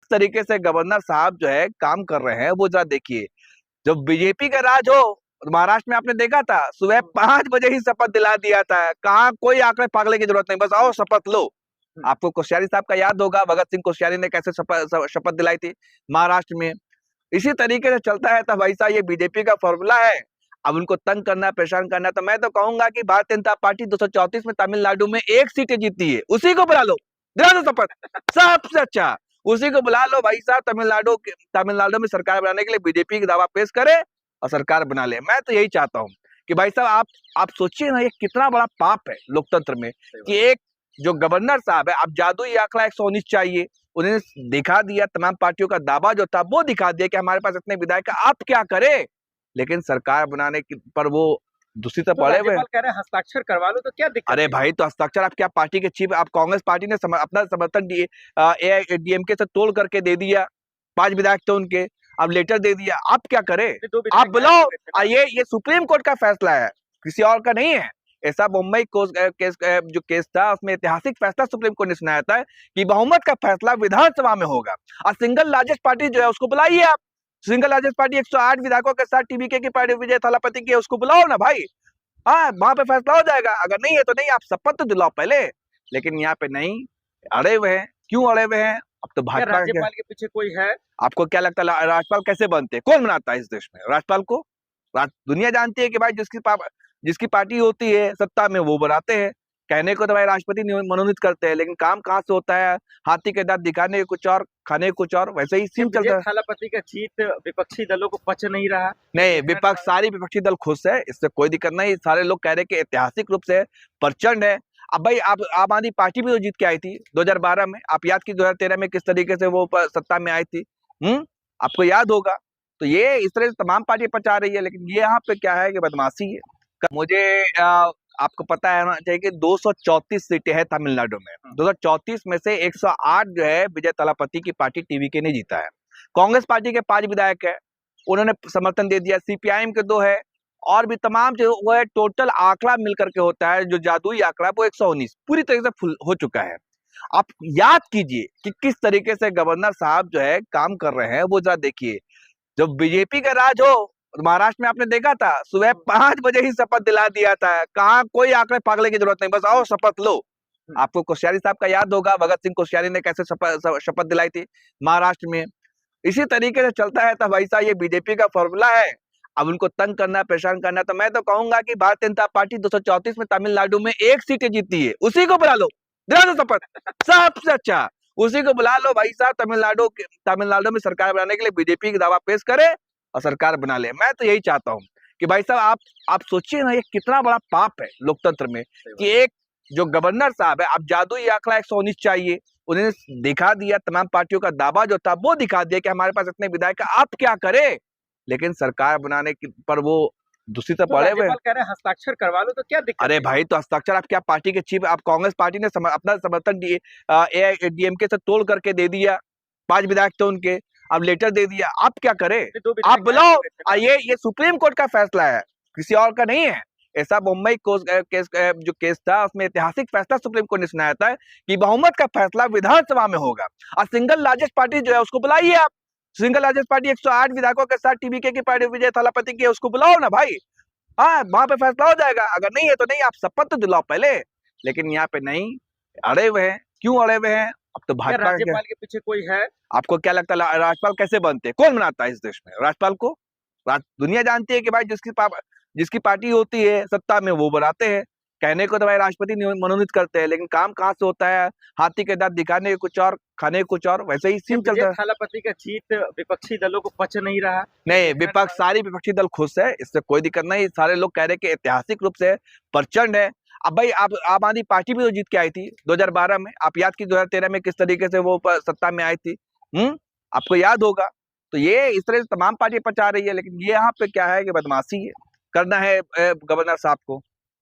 तरीके से गवर्नर साहब जो है काम कर रहे हैं वो जरा देखिए। जब बीजेपी का राज हो महाराष्ट्र में आपने देखा था, सुबह 5 बजे ही शपथ दिला दिया था। कहाँ कोई आंकड़े पागले की जरूरत नहीं, बस आओ शपथ लो। आपको कोश्यारी साहब का याद होगा, भगत सिंह कोश्यारी ने कैसे शपथ दिलाई थी महाराष्ट्र में। इसी तरीके से चलता है तो भाई साहब ये बीजेपी का फॉर्मूला है। अब उनको तंग करना, परेशान करना, तो मैं तो कहूंगा कि भारतीय जनता पार्टी 234 में तमिलनाडु में 1 सीट जीती है, उसी को बुला लो, दिला दो शपथ, सबसे अच्छा उसी को बुला लो भाई साहब। तमिलनाडु में सरकार बनाने के लिए बीजेपी की दावा पेश करे और सरकार बना ले। मैं तो यही चाहता हूँ कि भाई साहब आप सोचिए ना, ये कितना बड़ा पाप है लोकतंत्र में कि एक जो गवर्नर साहब है, आप जादुई आंकड़ा 119 चाहिए, उन्होंने दिखा दिया, तमाम पार्टियों का दावा जो था वो दिखा दिया कि हमारे पास इतने विधायक, आप क्या करें, लेकिन सरकार बनाने पर वो दूसरी तरफ पड़े हुए। कह रहे हैं हस्ताक्षर करवा लो तो क्या दिक्कत? अरे भाई, तो हस्ताक्षर आप क्या पार्टी के चीफ, आप कांग्रेस पार्टी ने अपना समर्थन एआईएडीएमके से तोड़ करके दे दिया, 5 विधायक थे उनके, अब लेटर दे दिया, आप क्या करें? आप बुलाओ, ये सुप्रीम कोर्ट का फैसला है, किसी और का नहीं है। ऐसा मुंबई जो केस था उसमें ऐतिहासिक फैसला सुप्रीम कोर्ट ने सुनाया था कि बहुमत का फैसला विधानसभा में होगा और सिंगल लार्जेस्ट पार्टी जो है उसको बुलाइए आप। सिंगल लार्जेस्ट पार्टी 108 विधायकों के साथ टीवीके की पार्टी विजय थालापति की, उसको बुलाओ ना भाई। हाँ, वहां पे फैसला हो जाएगा, अगर नहीं है तो नहीं, आप शपथ तो दिलाओ पहले। लेकिन यहाँ पे नहीं, अड़े हुए हैं। क्यों अड़े हुए हैं? अब तो भाजपा राज्यपाल के पीछे कोई है? आपको क्या लगता है राज्यपाल कैसे बनते हैं? कौन बनाता है इस देश में राज्यपाल को? दुनिया जानती है कि भाई जिसकी पार्टी होती है सत्ता में वो बनाते हैं। कहने को तो भाई राष्ट्रपति मनोनीत करते हैं, लेकिन काम कहाँ से होता है? हाथी के दांत दिखाने के कुछ और, खाने के कुछ और, वैसे ही सीन चलता है। थालापति का जीत विपक्षी दलों को पच नहीं रहा। नहीं, विपक्ष, सारी विपक्षी दल खुश है, इससे कोई दिक्कत नहीं। सारे लोग कह रहे कि ऐतिहासिक रूप से प्रचंड है। अब भाई आप आम आदमी पार्टी भी तो जीत के आई थी 2012 में, आप याद की 2013 में किस तरीके से वो सत्ता में आई थी, आपको याद होगा। तो ये इस तरह से तमाम पार्टी पचा रही है, लेकिन ये यहाँ पे क्या है कि बदमाशी है। मुझे आपको पता है ना चाहिए कि 234 सीटें हैं तमिलनाडु में, 234 में से 108 जो है विजय थालापति की पार्टी टीवीके ने जीता है। कांग्रेस पार्टी के 5 विधायक है, उन्होंने समर्थन दे दिया, सीपीआईएम के 2 है, और भी तमाम जो वो है, टोटल आंकड़ा मिलकर के होता है जो जादुई आंकड़ा, वो 119 पूरी तरीके से फुल हो चुका है। आप याद कीजिए कि किस तरीके से गवर्नर साहब जो है काम कर रहे हैं वो जरा देखिए। जब बीजेपी का राज हो महाराष्ट्र में आपने देखा था, सुबह 5 बजे ही शपथ दिला दिया था। कहाँ कोई आंकड़े पागले की जरूरत नहीं, बस आओ शपथ लो। आपको कोश्यारी साहब का याद होगा, भगत सिंह कोश्यारी ने कैसे शपथ दिलाई थी महाराष्ट्र में। इसी तरीके से चलता है तो भाई साहब ये बीजेपी का फॉर्मूला है। अब उनको तंग करना, परेशान करना, तो मैं तो कहूंगा कि भारतीय जनता पार्टी 234 में तमिलनाडु में 1 सीट जीती है, उसी को बुला लो, दिला दो शपथ, सबसे अच्छा उसी को बुला लो भाई साहब। तमिलनाडु में सरकार बनाने के लिए बीजेपी की दावा पेश करे और सरकार बना ले। मैं तो यही चाहता हूँ कि भाई साहब आप सोचिए ना, ये कितना बड़ा पाप है लोकतंत्र में कि एक जो गवर्नर साहब है, आप जादुई आंकड़ा 119 चाहिए, उन्होंने दिखा दिया, तमाम पार्टियों का दावा जो था वो दिखा दिया कि हमारे पास इतने विधायक, आप क्या करें, लेकिन सरकार बनाने पर वो दूसरी तरफ पड़े हुए। कह रहे हैं हस्ताक्षर करवा लो तो क्या दिक्कत? अरे भाई, तो हस्ताक्षर आप क्या पार्टी के चीफ, आप कांग्रेस पार्टी ने अपना समर्थन एआईएडीएमके से तोड़ करके दे दिया, 5 विधायक थे उनके, अब लेटर दे दिया, आप क्या करें? आप बुलाओ, ये सुप्रीम कोर्ट का फैसला है, किसी और का नहीं है। ऐसा मुंबई जो केस था उसमें ऐतिहासिक फैसला सुप्रीम कोर्ट ने सुनाया था कि बहुमत का फैसला विधानसभा में होगा और सिंगल लार्जेस्ट पार्टी जो है उसको बुलाइए आप। सिंगल लार्जेस्ट पार्टी 108 विधायकों के साथ टीवीके की पार्टी विजय थालापति की, उसको बुलाओ ना भाई। हाँ, वहां पे फैसला हो जाएगा, अगर नहीं है तो नहीं, आप शपथ तो दिलाओ पहले। लेकिन यहाँ पे नहीं, अड़े हुए हैं। क्यों अड़े हुए हैं? अब तो भाजपा राज्यपाल के पीछे कोई है? आपको क्या लगता है राज्यपाल कैसे बनते हैं? कौन बनाता है इस देश में राज्यपाल को? दुनिया जानती है कि भाई जिसकी पार्टी होती है सत्ता में वो बनाते हैं। कहने को तो भाई राष्ट्रपति मनोनीत करते हैं, लेकिन काम कहाँ से होता है? हाथी के दांत दिखाने के कुछ और, खाने के कुछ और, वैसे ही सीन चलता है। थालापति का जीत विपक्षी दलों को पच नहीं रहा। नहीं, विपक्ष, सारी विपक्षी दल खुश है, इससे कोई दिक्कत नहीं। सारे लोग कह रहे कि ऐतिहासिक रूप से प्रचंड है। अब भाई आप आम आदमी पार्टी भी तो जीत के आई थी 2012 में, आप याद की 2013 में किस तरीके से वो सत्ता में आई थी, आपको याद होगा। तो ये इस तरह से तमाम पार्टी पचा रही है, लेकिन ये यहाँ पे क्या है कि बदमाशी है, करना है गवर्नर साहब को।